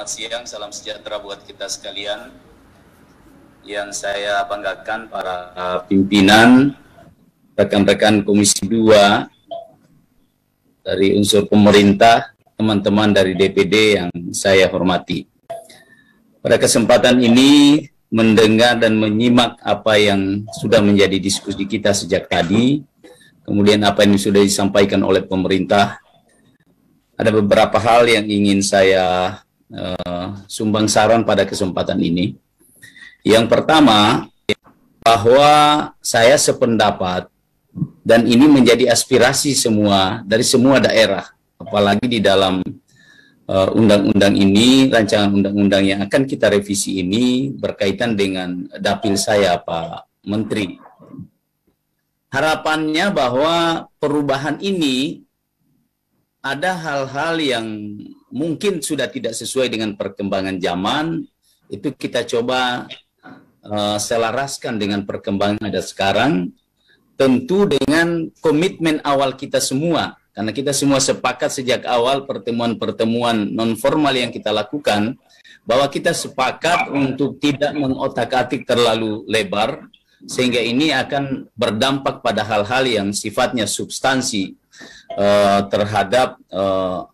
selamat siang, salam sejahtera buat kita sekalian. Yang saya banggakan para pimpinan, rekan-rekan Komisi 2 dari unsur pemerintah, teman-teman dari DPD yang saya hormati. Pada kesempatan ini mendengar dan menyimak apa yang sudah menjadi diskusi kita sejak tadi, kemudian apa yang sudah disampaikan oleh pemerintah. Ada beberapa hal yang ingin saya sumbang saran pada kesempatan ini. Yang pertama, bahwa saya sependapat dan ini menjadi aspirasi dari semua daerah, apalagi di dalam undang-undang ini, rancangan undang-undang yang akan kita revisi ini berkaitan dengan dapil saya, Pak Menteri. Harapannya bahwa perubahan ini ada hal-hal yang mungkin sudah tidak sesuai dengan perkembangan zaman, itu kita coba selaraskan dengan perkembangan ada sekarang, tentu dengan komitmen awal kita semua, karena kita semua sepakat sejak awal pertemuan-pertemuan non-formal yang kita lakukan, bahwa kita sepakat untuk tidak mengotak-atik terlalu lebar, sehingga ini akan berdampak pada hal-hal yang sifatnya substansi, terhadap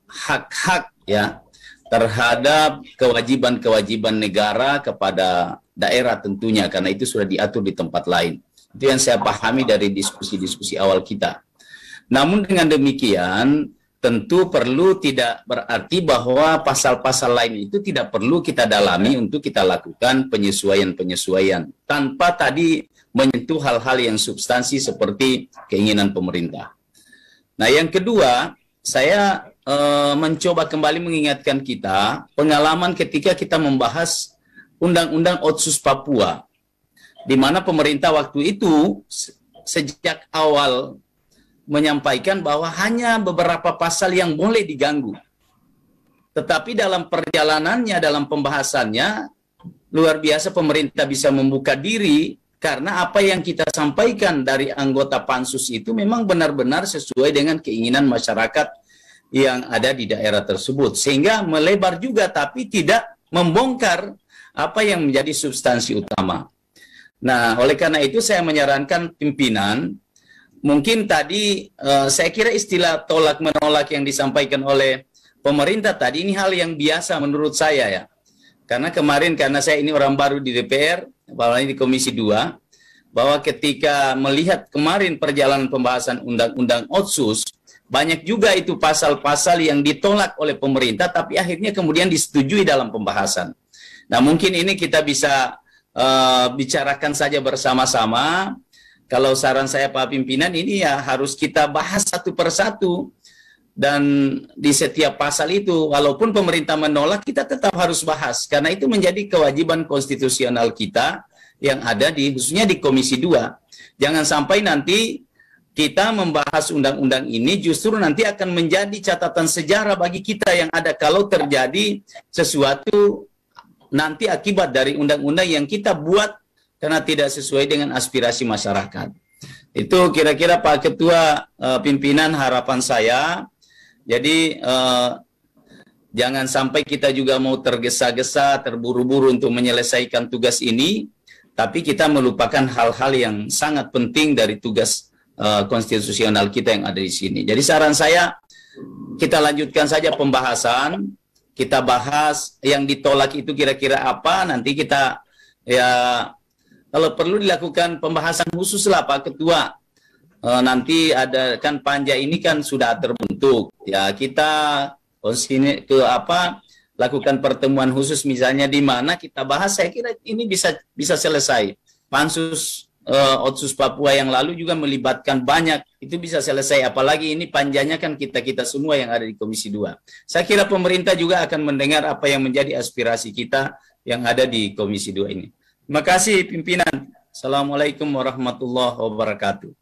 hak-hak ya, terhadap kewajiban-kewajiban negara kepada daerah tentunya, karena itu sudah diatur di tempat lain. Itu yang saya pahami dari diskusi-diskusi awal kita. Namun dengan demikian tentu perlu tidak berarti bahwa pasal-pasal lain itu tidak perlu kita dalami untuk kita lakukan penyesuaian-penyesuaian tanpa tadi menyentuh hal-hal yang substansi seperti keinginan pemerintah. Nah, yang kedua, saya mencoba kembali mengingatkan kita pengalaman ketika kita membahas Undang-Undang Otsus Papua, di mana pemerintah waktu itu sejak awal menyampaikan bahwa hanya beberapa pasal yang boleh diganggu. Tetapi dalam perjalanannya, dalam pembahasannya, luar biasa pemerintah bisa membuka diri, karena apa yang kita sampaikan dari anggota pansus itu memang benar-benar sesuai dengan keinginan masyarakat yang ada di daerah tersebut. Sehingga melebar juga, tapi tidak membongkar apa yang menjadi substansi utama. Nah, oleh karena itu saya menyarankan pimpinan, mungkin tadi saya kira istilah tolak-menolak yang disampaikan oleh pemerintah tadi, ini hal yang biasa menurut saya ya. Karena kemarin, karena saya ini orang baru di DPR, apalagi di Komisi 2, bahwa ketika melihat kemarin perjalanan pembahasan Undang-Undang Otsus, banyak juga itu pasal-pasal yang ditolak oleh pemerintah, tapi akhirnya kemudian disetujui dalam pembahasan. Nah, mungkin ini kita bisa bicarakan saja bersama-sama. Kalau saran saya Pak Pimpinan, ini ya harus kita bahas satu persatu. Dan di setiap pasal itu, walaupun pemerintah menolak, kita tetap harus bahas. Karena itu menjadi kewajiban konstitusional kita yang ada khususnya di Komisi 2. Jangan sampai nanti kita membahas undang-undang ini justru nanti akan menjadi catatan sejarah bagi kita yang ada kalau terjadi sesuatu nanti akibat dari undang-undang yang kita buat karena tidak sesuai dengan aspirasi masyarakat. Itu kira-kira Pak Ketua, pimpinan, harapan saya. Jadi jangan sampai kita juga mau tergesa-gesa, terburu-buru untuk menyelesaikan tugas ini, tapi kita melupakan hal-hal yang sangat penting dari tugas konstitusional kita yang ada di sini. Jadi saran saya, kita lanjutkan saja pembahasan, kita bahas yang ditolak itu kira-kira apa, nanti kita ya kalau perlu dilakukan pembahasan khusus lah Pak Ketua. Nanti ada kan panja ini kan sudah terbentuk ya, kita lakukan pertemuan khusus misalnya di mana kita bahas. Saya kira ini bisa selesai. Pansus Otsus Papua yang lalu juga melibatkan banyak, itu bisa selesai, apalagi ini panjanya kan kita semua yang ada di Komisi 2. Saya kira pemerintah juga akan mendengar apa yang menjadi aspirasi kita yang ada di Komisi 2 ini. Terima kasih pimpinan. Assalamualaikum warahmatullahi wabarakatuh.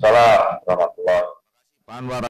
Salam warahmatullahi wabarakatuh.